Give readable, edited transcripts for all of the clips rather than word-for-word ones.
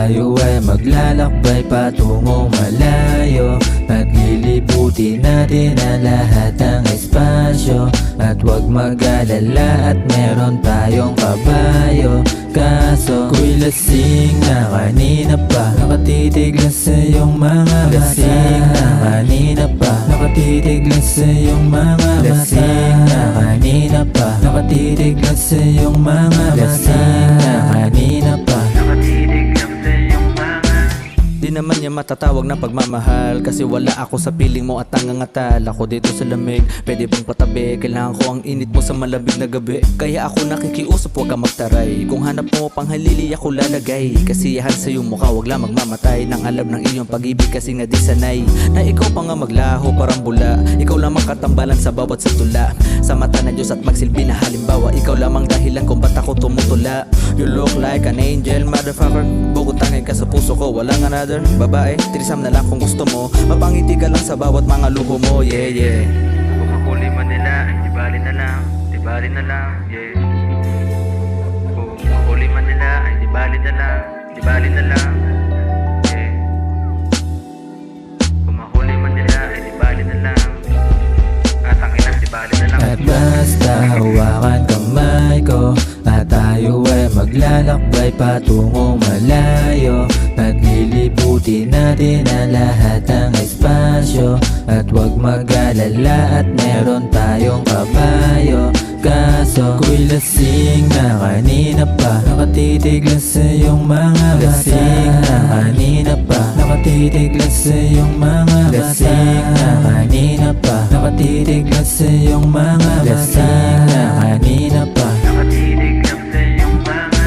tayo ay maglalakbay patungong malayo. At lilibutin natin ang lahat ng espasyo. At huwag mag-alala at meron tayong kabayo. Kaso ako'y lasing na kanina pa, nakatitig lang sa iyong mga mata. Lasing na kanina pa, nakatitig lang sa iyong mga mata. Lasing na kanina pa, nakatitig lang sa iyong mga mata. Lasing na kanina pa, nakatitig lang sa iyong mga. Di naman niya matatawag na pagmamahal, kasi wala ako sa piling mo at nangangatal. Ako dito sa lamig, pwede bang patabi? Kailangan ko ang init mo sa malamig na gabi. Kaya ako nakikiusap, huwag ka magtaray. Kung hanap mo pang halili, ako lalagay. Kasiyahan sa iyong mukha, wag lang magmamatay. Nang alam ng iyong pag-ibig kasi nga di sanay. Na ikaw pa nga maglaho parang bula. Ikaw lamang katambalan sa bawat satula. Sa mata ng Diyos at magsilbi na halimbawa. Ikaw lamang dahilan kung ba't ako tumutula. You look like an angel, motherfucker. Bukod tangay ka sa puso ko, walang another. Babae, trisam na lang kung gusto mo. Mapangiti ka lang sa bawat mga luho mo, yeah, yeah. Kung makuli man nila, di bali na lang, di bali na lang, yeah. Kung makuli man nila, ay di bali na lang, di bali na lang, yeah. Kung makuli man nila, ay di bali na lang, at ang ilan di bali na lang. At basta hawakan kamay ko, at tayo ay maglalakbay patungong malayo. At lilibutin natin ang lahat ng espasyo. At huwag mag-alala at meron tayong kabayo. Kaso ako'y lasing na kanina pa, nakatitig lang sa iyong mga mata. Lasing na kanina pa, nakatitig lang sa iyong mga mata. Lasing na kanina pa, nakatitig lang sa iyong mga mata. Lasing na kanina pa, Nakatitig lang sa iyong mga.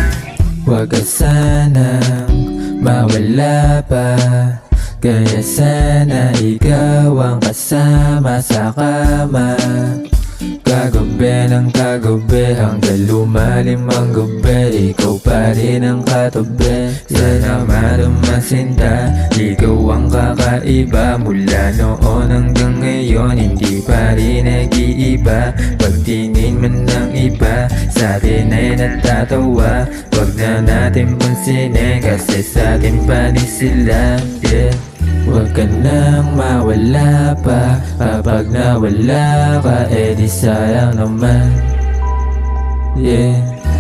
huwag ka sanang mawala pa. Kaya sana ikaw ang kasama sa kama. Kagabi ng kagabi hanggang lumalim ang gabi, ikaw pa rin ang katabi. Sana marumasinta, ikaw ang kakaiba. Mula noon hanggang ngayon, hindi pa rin nag-iiba. Pagtingin man ng iba, sa atin ay natatawa. Wag na natin pansinin, kasi sa atin pa rin sila, yeah. Huwag ka nang mawala pa, kapag nawala ka, edi sayang naman, yeah.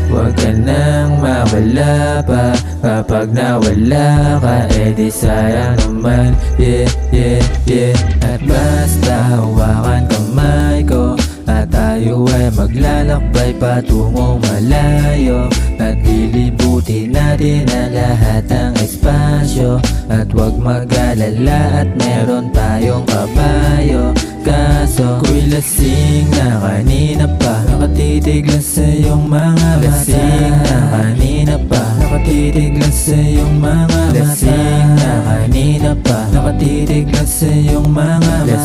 Huwag ka nang mawala pa, kapag nawala ka, edi sayang naman, yeah, yeah, yeah. At basta hawakan kamay ko, at tayo ay maglalakbay patungong malayo. At lilibutin natin ang lahat ng espasyo. At huwag mag-alala at meron tayong kabayo. Kaso ako'y lasing na kanina pa, nakatitig lang sa iyong mga mata. Lasing na kanina pa, nakatitig lang sa iyong mga mata. Lasing na kanina pa, nakatitig lang sa iyong mga mata.